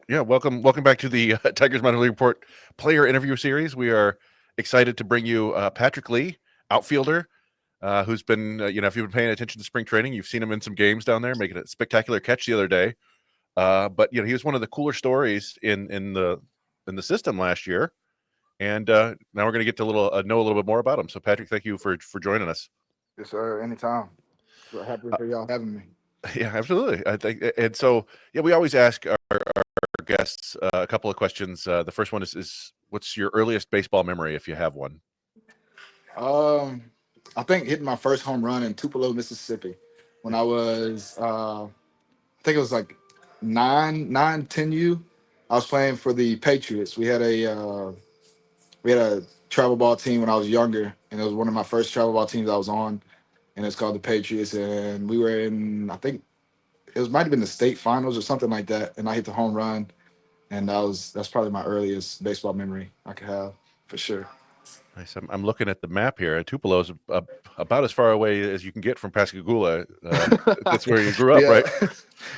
Yeah, welcome back to the Tigers Minor League Report player interview series. We are excited to bring you Patrick Lee, outfielder, who's been, if you've been paying attention to spring training, you've seen him in some games down there, making a spectacular catch the other day. But he was one of the cooler stories in the system last year, and now we're going to get to know a little bit more about him. So, Patrick, thank you for joining us. Yes, sir. Anytime. So happy for y'all having me. Yeah, absolutely. I think, and so we always ask our guests a couple of questions. The first one is what's your earliest baseball memory, if you have one? Um, I think hitting my first home run in Tupelo, Mississippi, when I was, I think it was like 10 U. I was playing for the Patriots. We had a travel ball team when I was younger, and it was one of my first travel ball teams I was on, and it's called the Patriots. And we were in, I think might have been the state finals or something like that, and I hit the home run, and that's probably my earliest baseball memory I could have for sure. Nice. I'm looking at the map here. Tupelo's about as far away as you can get from Pascagoula. That's where you grew up, Yeah, right?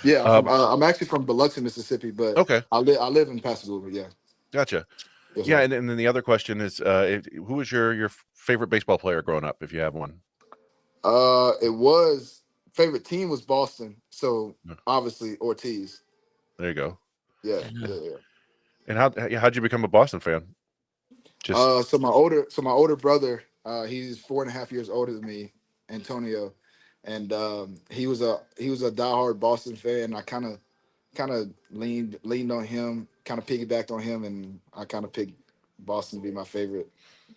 yeah. Um, I'm actually from Biloxi, Mississippi, but okay, I live in Pascagoula. Yeah, gotcha. yes, Yeah, sir. and then the other question is, who was your favorite baseball player growing up, if you have one? It was favorite team was Boston, so No. obviously Ortiz. There you go. Yeah, yeah, yeah. And how'd you become a Boston fan? Just So my older brother, he's 4.5 years older than me, Antonio, and he was a diehard Boston fan. I kind of leaned on him, kind of piggybacked on him, and I kind of picked Boston to be my favorite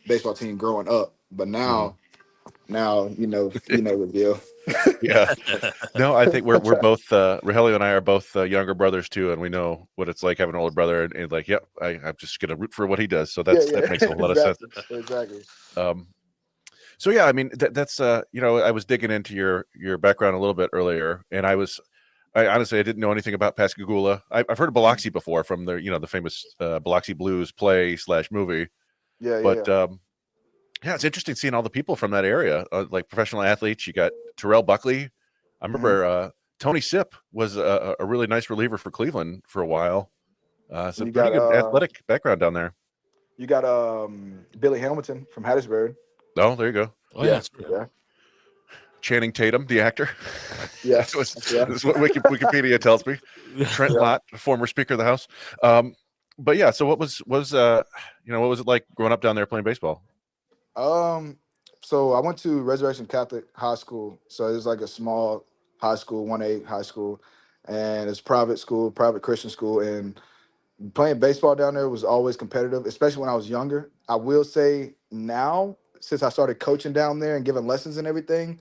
baseball team growing up. But mhm. now you know the deal. Yeah. No, I think we're both Rogelio and I are both younger brothers too, and we know what it's like having an older brother, and like, yep, I'm just gonna root for what he does. So Yeah, that yeah, makes a whole lot of sense. exactly, exactly. Um, so yeah, I mean that's I was digging into your background a little bit earlier, and I honestly I didn't know anything about Pascagoula. I've heard of Biloxi before from the famous Biloxi Blues play slash movie, Yeah, but yeah. yeah, it's interesting seeing all the people from that area, like professional athletes. You got Terrell Buckley. I Hmm. remember Tony Sipp was a really nice reliever for Cleveland for a while. So You pretty got good athletic background down there. you got Billy Hamilton from Hattiesburg. Oh, there you go. Oh yeah, Yeah, that's true. yeah, Channing Tatum, the actor. yeah, yeah, That's what Wikipedia tells me. Trent yeah. Lott, former Speaker of the House. But yeah, so what was it like growing up down there playing baseball? Um, so I went to Resurrection Catholic High School. So it was like a small high school, 1A high school, and it's private school, private Christian school. And playing baseball down there was always competitive, especially when I was younger. I will say now, since I started coaching down there and giving lessons and everything,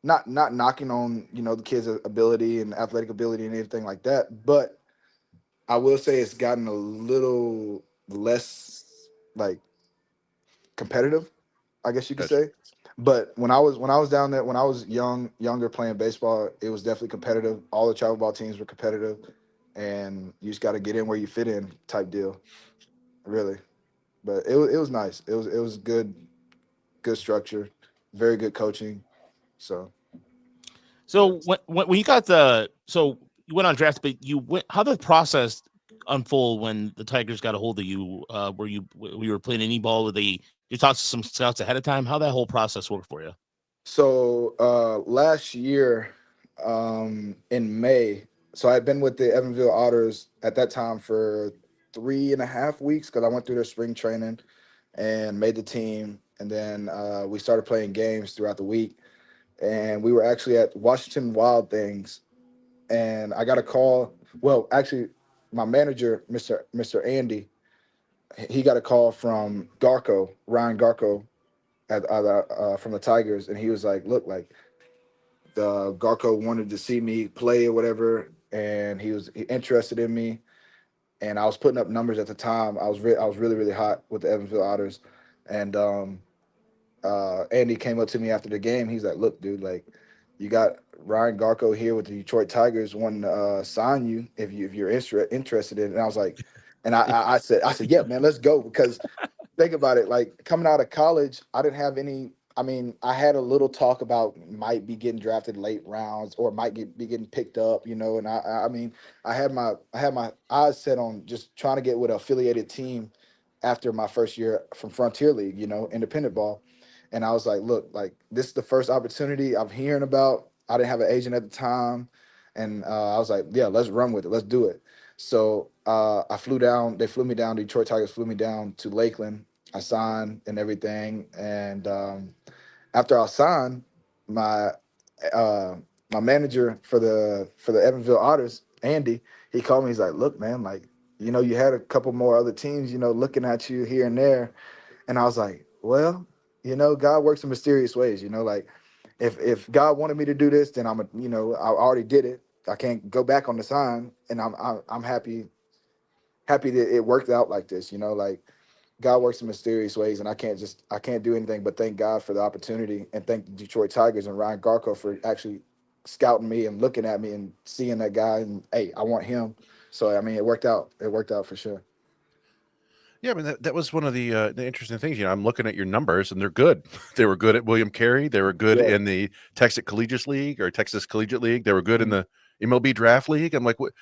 not knocking on the kids' ability and athletic ability and everything like that, but I will say it's gotten a little less like competitive, I guess you could Gotcha. say. But when I was down there, when I was younger playing baseball, it was definitely competitive. All the travel ball teams were competitive, and you just got to get in where you fit in, type deal, really. But it was nice. It was good structure, very good coaching. So yeah. So when you got so you went on draft, but you went. How did the process unfold when the Tigers got a hold of you? Were you were playing any ball? With you talked to some scouts ahead of time? How that whole process worked for you? So last year, in May, so I had been with the Evansville Otters at that time for 3.5 weeks because I went through their spring training and made the team, and then we started playing games throughout the week. And we were actually at Washington Wild Things, and I got a call. Well, actually, my manager, Mr. Andy, he got a call from Ryan Garco from the Tigers, and he was like, "Look, like the Garco wanted to see me play or whatever, and he was interested in me." And I was putting up numbers at the time. I was really really hot with the Evansville Otters, and Andy came up to me after the game. He's like, "Look, dude, like you got Ryan Garco here with the Detroit Tigers wanting to sign you if you're interested in it." And I was like, and I said, yeah, man, let's go, because think about it. Like coming out of college, I didn't have any. I mean, I had a little talk about might be getting drafted late rounds or might be getting picked up, you know. And I mean, I had my eyes set on just trying to get with an affiliated team after my first year from Frontier League, you know, independent ball. And I was like, look, like this is the first opportunity I'm hearing about. I didn't have an agent at the time, and I was like, yeah, let's run with it, let's do it. So I flew down. They flew me down. Detroit Tigers flew me down to Lakeland. I signed and everything, and after I signed, my uh my manager for the Evansville Otters, Andy, he called me. He's like, "Look, man, like you had a couple more other teams, looking at you here and there." And I was like, "Well, God works in mysterious ways. Like if God wanted me to do this, then I already did it. I can't go back on the sign, and I'm happy that it worked out like this. Like." God works in mysterious ways, and I can't do anything but thank God for the opportunity and thank the Detroit Tigers and Ryan Garco for actually scouting me and looking at me and seeing that guy and hey, I want him. So I mean, it worked out. It worked out for sure. Yeah, I mean that was one of the interesting things. I'm looking at your numbers and they're good. They were good at William Carey. They were good Yeah. in the Texas Collegiate League or Texas Collegiate League. They were good in Mhm. the MLB Draft League. I'm like, what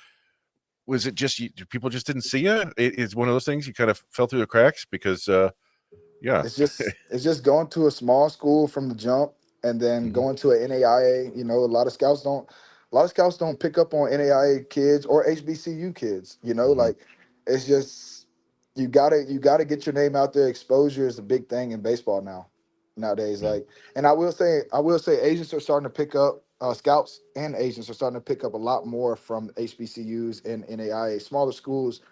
was it? Just people just didn't see you? It's one of those things you kind of fell through the cracks because, yeah. It's just going to a small school from the jump and then Mhm, going to an NAIA. A lot of scouts don't pick up on NAIA kids or HBCU kids. mhm, Like it's just you gotta get your name out there. Exposure is a big thing in baseball nowadays. yeah, Like, and I will say agents are starting to pick up. Scouts and agents are starting to pick up a lot more from HBCUs and NAIA smaller schools.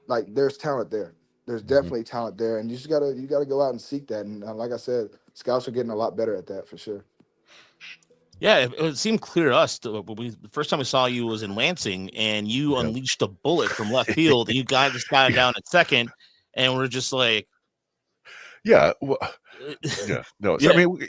Like there's talent there. There's mhm. definitely talent there, and you gotta go out and seek that. And like I said, scouts are getting a lot better at that for sure. Yeah, it seemed clear to us the first time we saw you was in Lansing, and you Yeah. unleashed a bullet from left field, and you got this guy Yeah. down at second, and we're just like, Yeah. Well, yeah. No. So I yeah, mean,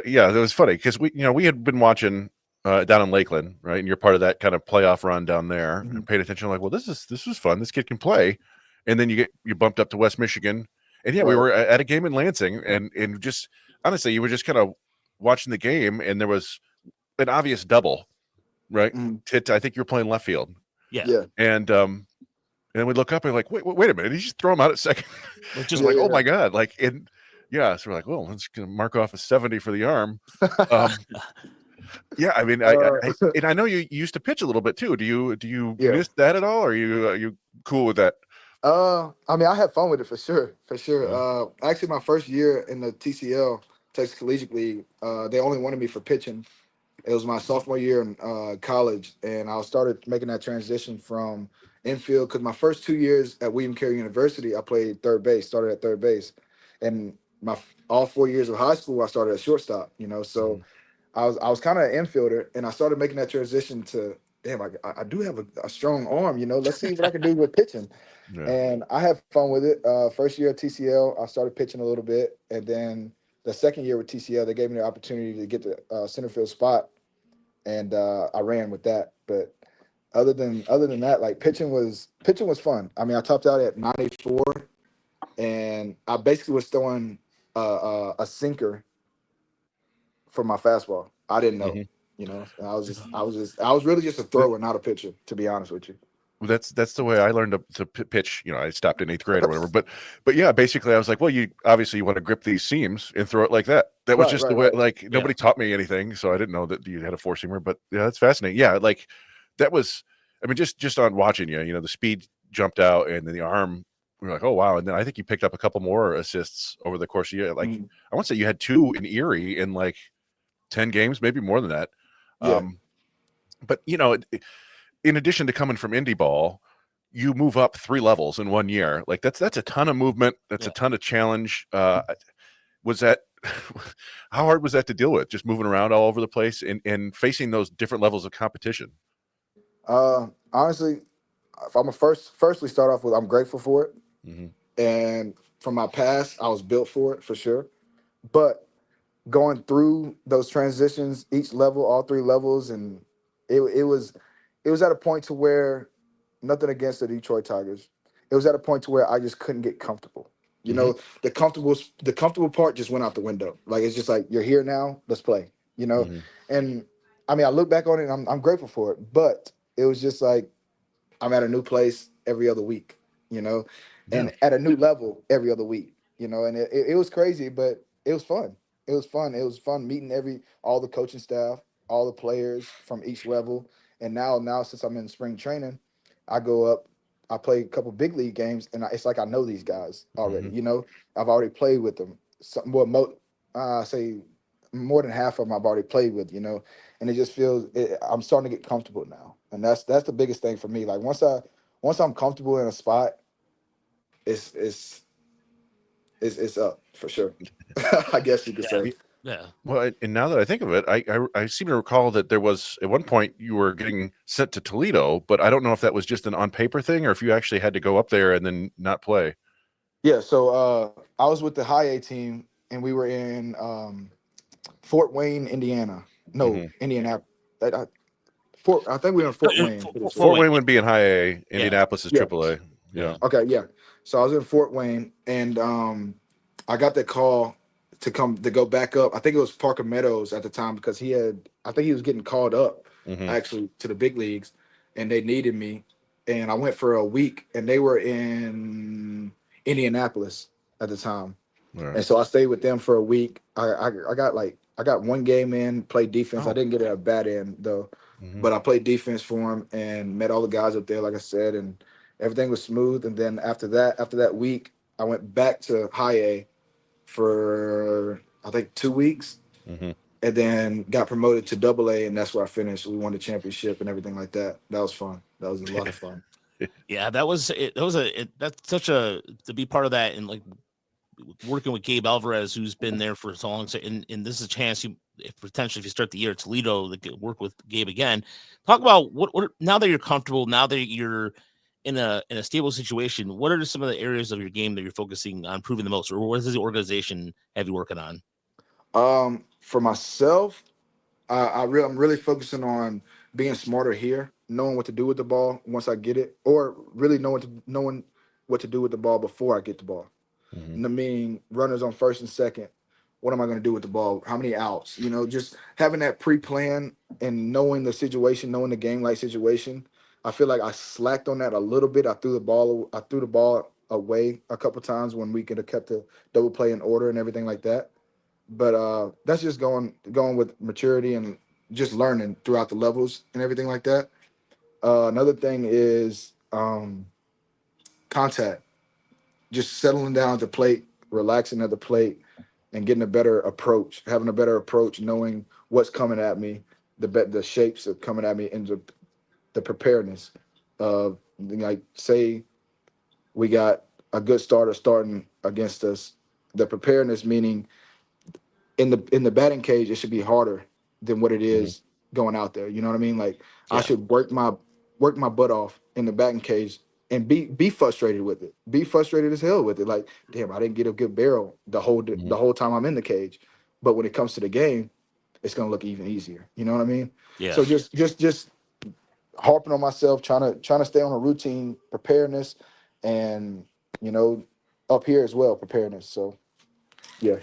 yeah, that was funny because we had been watching down in Lakeland, right? And you're part of that kind of playoff run down there, and Mhm. paid attention. Like, well, this is fun. This kid can play, and then you bumped up to West Michigan, and yeah, we Right. were at a game in Lansing, and just honestly, you were just kind of watching the game, and there was an obvious double, right? Mhm. I think you were playing left field, yeah, Yeah. and then we look up and like, wait a minute, did you just throw him out at second? like I'm just Yeah. like, oh Yeah. my god, like, and yeah, so we're like, well, let's gonna mark off a 70 for the arm. Um, yeah, I mean, uh, and I know you used to pitch a little bit too. Do you yeah. miss that at all? Or are you cool with that? I mean, I had fun with it for sure, for sure. Yeah. Actually, my first year in the TCL, Texas Collegiate League, they only wanted me for pitching. It was my sophomore year in college, and I started making that transition from infield because my first 2 years at William Carey University, I played third base, started at third base, and all 4 years of high school, I started at shortstop. So Mhm. I was kind of an infielder, and I started making that transition to damn, I do have a strong arm. Let's see what I can do with pitching, Yeah. and I had fun with it. First year at TCL, I started pitching a little bit, and then the second year with TCL, they gave me the opportunity to get the center field spot and I ran with that. But other than that, like pitching was fun. I mean, I topped out at 94, and I basically was throwing a sinker for my fastball. I didn't know, Mhm. I was really just a thrower, not a pitcher, to be honest with you. Well, that's the way I learned to pitch. I stopped in eighth grade or whatever. But yeah, basically, I was like, well, you want to grip these seams and throw it like that. That was Right, just the right, way. right. Like yeah, nobody taught me anything, so I didn't know that you had a four seamer. But yeah, that's fascinating. Yeah, like that was. I mean, just on watching you, the speed jumped out, and then the arm. We were like, oh wow! And then I think you picked up a couple more assists over the course of the year. Like Mhm. I want to say you had two in Erie in like 10 games, maybe more than that. Yeah, Um, but in addition to coming from indie ball, you move up 3 levels in one year. Like that's a ton of movement. That's a yeah. ton of challenge. Was that how hard was that to deal with? Just moving around all over the place and facing those different levels of competition. honestly, if I'm a firstly start off with, I'm grateful for it, Hmm. and from my past, I was built for it for sure. But going through those transitions, each level, all 3 levels, and it was at a point to where nothing against the Detroit Tigers. It was at a point to where I just couldn't get comfortable. You Mhm. know, the comfortable part just went out the window. Like it's just like you're here now, let's play. You know, Mhm. and I mean I look back on it and I'm grateful for it, but it was just like I'm at a new place every other week, you know, Yeah. and at a new level every other week, you know, and it was crazy, but it was fun. It was fun. It was fun meeting all the coaching staff, all the players from each level. And now since I'm in spring training, I go up, I play a couple big league games, and it's like I know these guys already. Mhm. You know, I've already played with them. Some well, say more than half of them I've already played with. You know, and it just feels I'm starting to get comfortable now, and that's the biggest thing for me. Like once I'm comfortable in a spot, it's it's it's up for sure. I guess you could Yeah. say. Yeah. Well, and now that I think of it, I seem to recall that there was at one point you were getting sent to Toledo, but I don't know if that was just an on paper thing or if you actually had to go up there and then not play. Yeah, so I was with the high A team, and we were in Fort Wayne, Indiana. No, Hmm. Indianapolis. I think we were in No, Fort Wayne. Pretty sure. Fort Fort Wayne. Wayne would be in high A. Yeah. Indianapolis is Yeah. triple A. Yeah. Yeah. Okay, yeah. So I was in Fort Wayne, and I got the call to go back up. I think it was Parker Meadows at the time because I think he was getting called up Hmm. actually to the big leagues, and they needed me. And I went for a week, and they were in Indianapolis at the time. All right. And so I stayed with them for a week. I got one game in, played defense. I Oh. didn't get a bad end though, Hmm. but I played defense for them and met all the guys up there, like I said, and everything was smooth. And then after that week, I went back to high A for I think 2 weeks, Hmm. and then got promoted to double A, and that's where I finished. We won the championship and everything like that. That was fun. That was a lot of fun. Yeah. That was it. That was that's such a, to be part of that, and like working with Gabe Alvarez, who's been there for so long. So, and this is a chance you, if potentially, if you start the year at Toledo, to work with Gabe again. Talk about what now that you're comfortable, now that you're in a stable situation. What are some of the areas of your game that you're focusing on improving the most, or what does the organization have you working on? For myself, I'm really focusing on being smarter here, knowing what to do with the ball once I get it, or really knowing what to do with the ball before I get the ball. Hmm. Meaning runners on first and second. What am I going to do with the ball? How many outs? You know, just having that pre-plan and knowing the situation, knowing the game like situation. I feel like I slacked on that a little bit. I threw the ball away a couple times when we could have kept the double play in order and everything like that. But that's just going with maturity and just learning throughout the levels and everything like that. Another thing is contact, just settling down at the plate, relaxing at the plate, and getting a better approach, having a better approach, knowing what's coming at me, the shapes of coming at me, and the preparedness of, like, say we got a good starter starting against us. The preparedness meaning in the batting cage, it should be harder than what it Hmm. is going out there. You know what I mean? Like I Yeah. should work my butt off in the batting cage and be frustrated with it. Be frustrated as hell with it. Like, damn, I didn't get a good barrel Hmm. the whole time I'm in the cage. But when it comes to the game, it's gonna look even easier. You know what I mean? Yeah. So just harping on myself, trying to stay on a routine, preparedness, and you know, up here as well, preparedness. So yeah.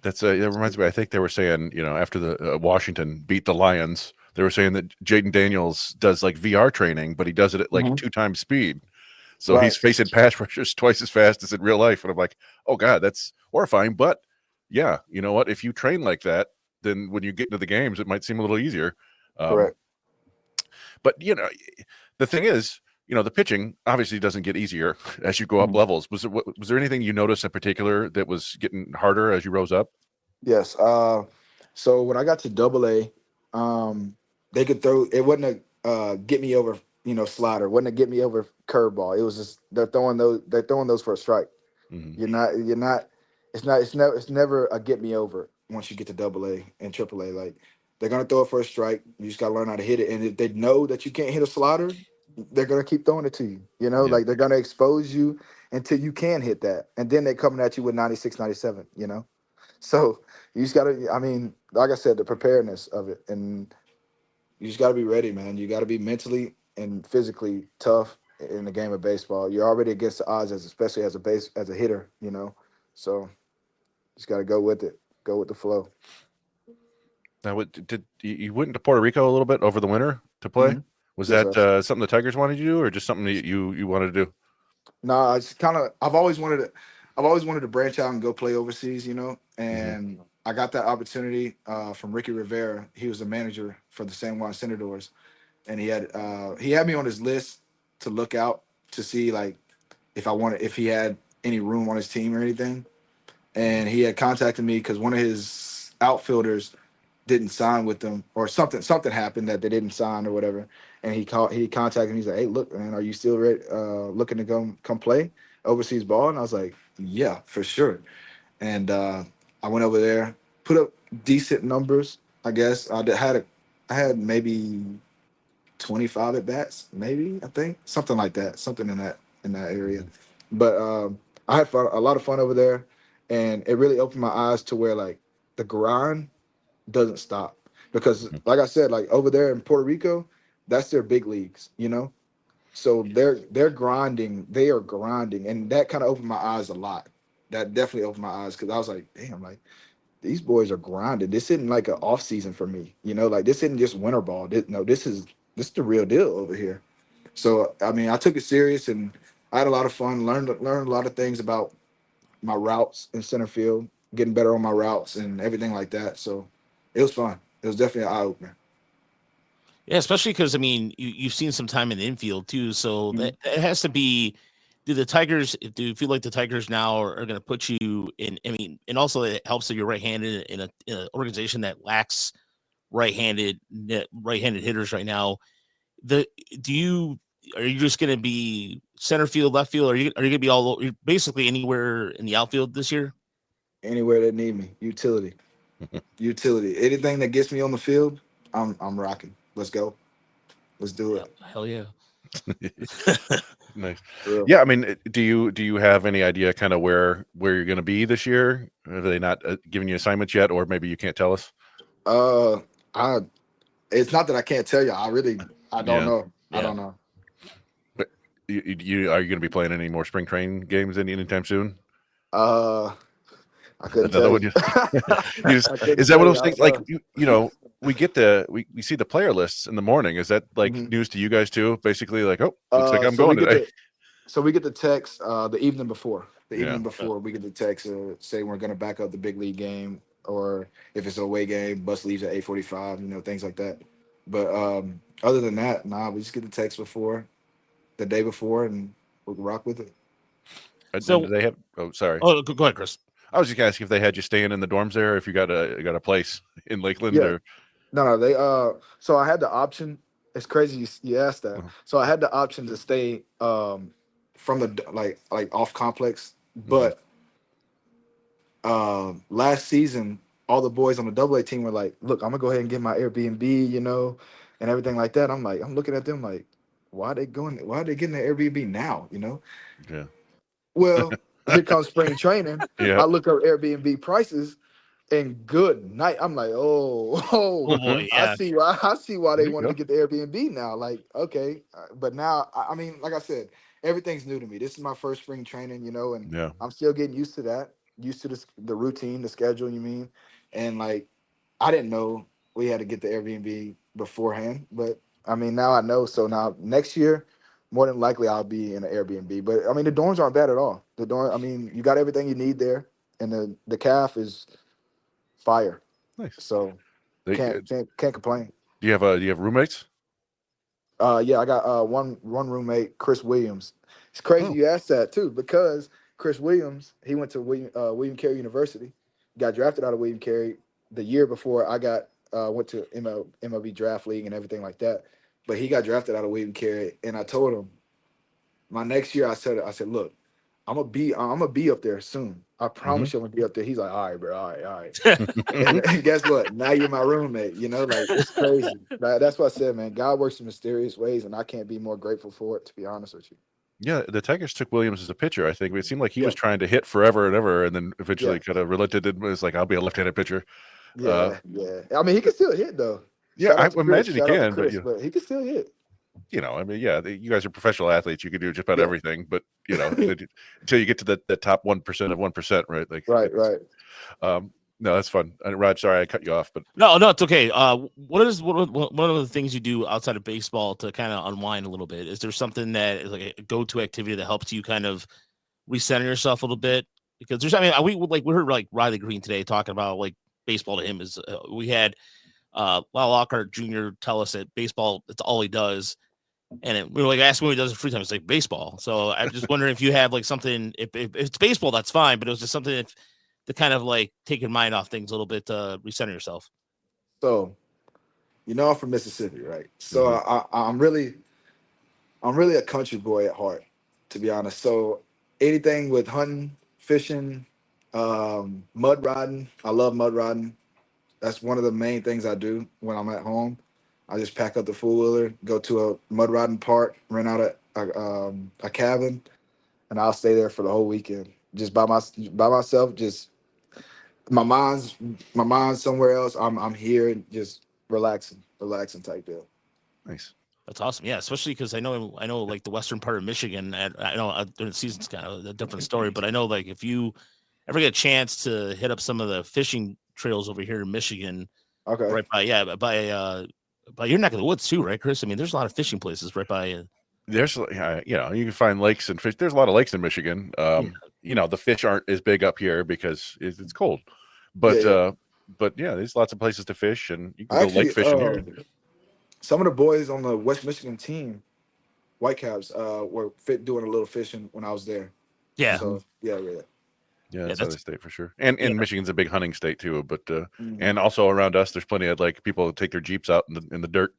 That reminds me. I think they were saying, after the Washington beat the Lions, they were saying that Jaden Daniels does like VR training, but he does it at like Mhm. 2 times speed. So Right. he's facing pass rushers twice as fast as in real life. And I'm like, oh God, that's horrifying. But yeah, you know what? If you train like that, then when you get into the games, it might seem a little easier. Um, Correct. but the thing is, the pitching obviously doesn't get easier as you go up Mhm. levels. Was there anything you noticed in particular that was getting harder as you rose up? Yes. So when I got to double A, they could throw it wasn't a get me over, slider, wasn't a get me over curveball. It was just they're throwing those for a strike. Hmm. You're not it's never a get me over once you get to double A and triple A. Like they're gonna throw it for a strike. You just gotta learn how to hit it. And if they know that you can't hit a slider, they're gonna keep throwing it to you. Yeah. Like they're gonna expose you until you can hit that. And then they're coming at you with 96, 97. So you just gotta, I mean, like I said, the preparedness of it. And you just gotta be ready, man. You gotta be mentally and physically tough in the game of baseball. You're already against the odds, especially as a hitter. So just got to go with it, go with the flow. Now, did you went to Puerto Rico a little bit over the winter to play? Mm-hmm. Was Yes, that sir. something the Tigers wanted you to do, or just something that you wanted to do? No, it's kind of I've always wanted to branch out and go play overseas, and I got that opportunity from Ricky Rivera. He was the manager for the San Juan Senators, and he had me on his list to look out to see like if he had any room on his team or anything. And he had contacted me because one of his outfielders didn't sign with them, or something happened that they didn't sign or whatever. And he contacted me. He's like, "Hey, look, man, are you still ready, looking to come play overseas ball?" And I was like, "Yeah, for sure." And I went over there, put up decent numbers. I guess I had maybe 25 at bats, maybe, I think something like that, something in that area. But I had a lot of fun over there, and it really opened my eyes to where like the grind doesn't stop, because like I said, like over there in Puerto Rico, that's their big leagues, so they're grinding, they are grinding, and that kind of opened my eyes a lot. That definitely opened my eyes, because I was like, damn, like these boys are grinding. This isn't like an off season for me, like this isn't just winter ball. No, this is the real deal over here. So I mean, I took it serious, and I had a lot of fun. Learned a lot of things about my routes in center field, getting better on my routes and everything like that. So it was fun. It was definitely an eye opener. Yeah, especially because I mean you've seen some time in the infield too, so Mhm. that has to be. Do you feel like the Tigers now are going to put you in? I mean, and also it helps that you're right-handed in an organization that lacks right-handed right-handed hitters right now. The do you Are you just going to be center field, left field? Are you going to be basically anywhere in the outfield this year? Anywhere that need me, utility, anything that gets me on the field, I'm rocking. Let's go. Let's do Yeah, it. hell yeah. Nice. For real. Yeah, I mean, do you have any idea kind of where you're going to be this year? Are they not giving you assignments yet, or maybe you can't tell us? Uh, I It's not that I can't tell you. I don't Yeah. know. I Yeah. don't know. But are you going to be playing any more spring training games anytime soon? Uh, I couldn't Another tell one. you. Is I couldn't that tell one of you. those I things? don't Like know. we see the player lists in the morning. Is that like Mhm. news to you guys too? Basically, like, oh, looks like I'm So we going get today. the text the evening before. The Yeah. evening before we get the text say we're gonna back up the big league game, or if it's an away game, bus leaves at 8:45. Things like that. But other than that, nah, we just get the text the day before, and we can rock with it. And do So, they have? Oh, sorry. go ahead, Chris. I was just gonna ask if they had you staying in the dorms there, if you got a place in Lakeland Yeah. or. No, they so I had the option. It's crazy you asked that. Oh, So I had the option to stay from the like off complex, mhm. but last season all the boys on the double A team were like, "Look, I'm gonna go ahead and get my Airbnb, and everything like that." I'm looking at them like, "Why are they going? Why are they getting their Airbnb now?" Yeah. Well, here comes spring training. Yeah. I look up Airbnb prices, and good night. I'm like, oh, Oh oh, boy, I yeah. see why. I see why There they you wanted go. to get the Airbnb now. Like, okay, but now, I mean, like I said, everything's new to me. This is my first spring training, and Yeah. I'm still getting used to that, used to the routine, the schedule. You mean, and like, I didn't know we had to get the Airbnb beforehand, but I mean, now I know. So now next year, more than likely, I'll be in an Airbnb. But I mean, the dorms aren't bad at all. I mean, you got everything you need there, and the calf is fire. Nice. So They, can't complain. do you have roommates? Yeah, I got one roommate, Chris Williams. It's crazy Oh. you asked that too, because Chris Williams, he went to William Carey University, got drafted out of William Carey the year before I got went to MLB draft league and everything like that. But he got drafted out of William Carey, and I told him my next year, I said, look, I'm gonna be up there soon. I Hmm. promise you I'm gonna be up there. He's like, all right, bro, all right, all right. And guess what? Now you're my roommate. Like it's crazy. That's what I said, man. God works in mysterious ways, and I can't be more grateful for it. To be honest with you. Yeah, the Tigers took Williams as a pitcher. I think it seemed like he Yeah, was trying to hit forever and ever, and then yeah, eventually kind of relented and was like, "I'll be a left-handed pitcher." Uh, yeah. I mean, he can still hit though. yeah, Shout I out to Chris. imagine he Shout out to can, but Chris, but he can still hit. you know, I mean, yeah, you guys are professional athletes. You can do just about Yeah. everything, but you know, until you get to the top 1% of 1%, right? Like, Right. no, that's fun. Raj, sorry I cut you off, but No, it's okay. What one of the things you do outside of baseball to kind of unwind a little bit? Is there something that is like a go-to activity that helps you kind of recenter yourself a little bit? Because there's, I mean, we heard like Riley Green today talking about like baseball to him is we had Lyle Lockhart Jr. tell us that baseball, it's all he does. And we were like asking what he does in free time. It's like baseball. So I'm just wondering if you have like something, if it's baseball, that's fine. But it was just something to kind of like take your mind off things a little bit to recenter yourself. So, you know, I'm from Mississippi, right? So I'm really a country boy at heart, to be honest. So anything with hunting, fishing, mud riding. I love mud riding. That's one of the main things I do when I'm at home. I just pack up the four wheeler, go to a mud riding park, rent out a cabin, and I'll stay there for the whole weekend, just by myself. Just my mind's somewhere else. I'm here, just relaxing type deal. nice. That's awesome. Yeah, especially because I know like the western part of Michigan. And I know during the season's kind of a different story, but I know like if you ever get a chance to hit up some of the fishing trails over here in Michigan, Okay. right by your neck of the woods too, right, Chris? I mean, there's a lot of fishing places right by. There's, you know, you can find lakes and fish. There's a lot of lakes in Michigan. You know, the fish aren't as big up here because it's cold, but Yeah. yeah, there's lots of places to fish, and you can I go lake actually, fishing here. some of the boys on the West Michigan team, Whitecaps, were doing a little fishing when I was there. Yeah, So yeah. Yeah, that's that's other state for sure. And yeah. Michigan's a big hunting state too. But Mhm. and also around us, there's plenty of like people take their Jeeps out in the dirt.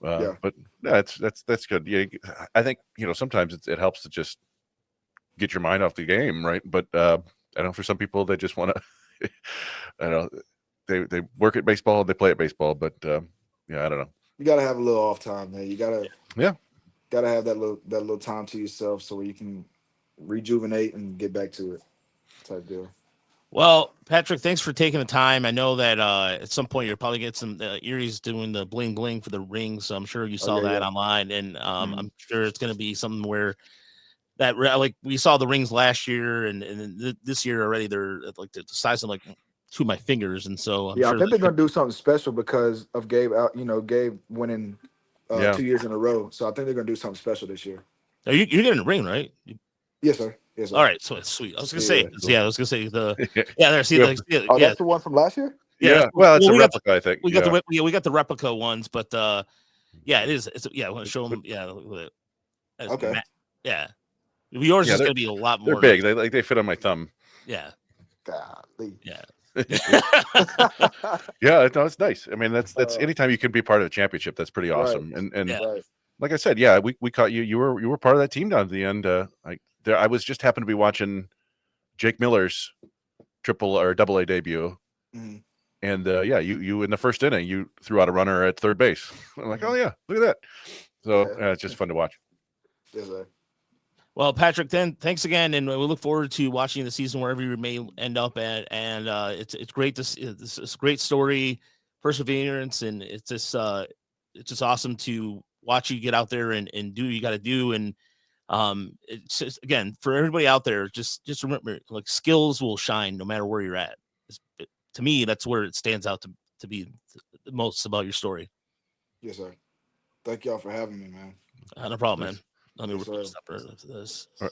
Yeah. But yeah, that's good. Yeah, I think, you know, sometimes it helps to just get your mind off the game, right? But I know for some people they just want to, I don't know, they work at baseball, they play at baseball, but yeah, I don't know. You gotta have a little off time, man. You gotta Yeah. have that little time to yourself so you can rejuvenate and get back to it, type deal. Well, Patrick, thanks for taking the time. I know that at some point you'll probably get some Erie's doing the bling bling for the rings. So I'm sure you saw Okay, that yeah. online, and Mhm. I'm sure it's going to be something where that like we saw the rings last year, and this year already they're like the size of like two of my fingers, and so I'm Yeah, I sure think they're that gonna do something special because of Gabe out. Gabe winning Yeah. 2 years in a row. So I think they're gonna do something special this year. you're getting a ring, right? Yes, sir. Yes, sir. All right, so it's sweet. I was gonna Yeah, say, yeah. yeah, I was gonna say there. See, Yep. Oh, yeah, that's the one from last year. yeah. Yeah. Well, it's a We got replica, I think. we got Yeah. we got the replica ones, but yeah, it is. It's I want to show them. Yeah, look at it. Okay. Yeah, yours Yeah, is gonna be a lot they're more big. like They fit on my thumb. yeah, Golly. yeah. Yeah, no, it's nice. I mean, that's Uh, anytime you can be part of the championship, that's pretty right. awesome. And Yeah. Right. like I said, yeah, we caught you. You were part of that team down to the end. I was just happened to be watching Jake Miller's triple or double A debut, Mhm. and yeah, you in the first inning you threw out a runner at third base. I'm like, oh yeah, look at that. So Yeah. it's just fun to watch. Yes, sir. Well, Patrick, then thanks again, and we look forward to watching the season wherever you may end up at. And it's great to see it's a great story, perseverance, and it's just awesome to watch you get out there and do what you got to do. And it's just, again, for everybody out there, just remember, like, skills will shine no matter where you're at. To me, that's where it stands out to be the most about your story. Yes, sir. Thank y'all for having me, man. No problem, man. Nice. Let me Yes, sir. separate this. All right.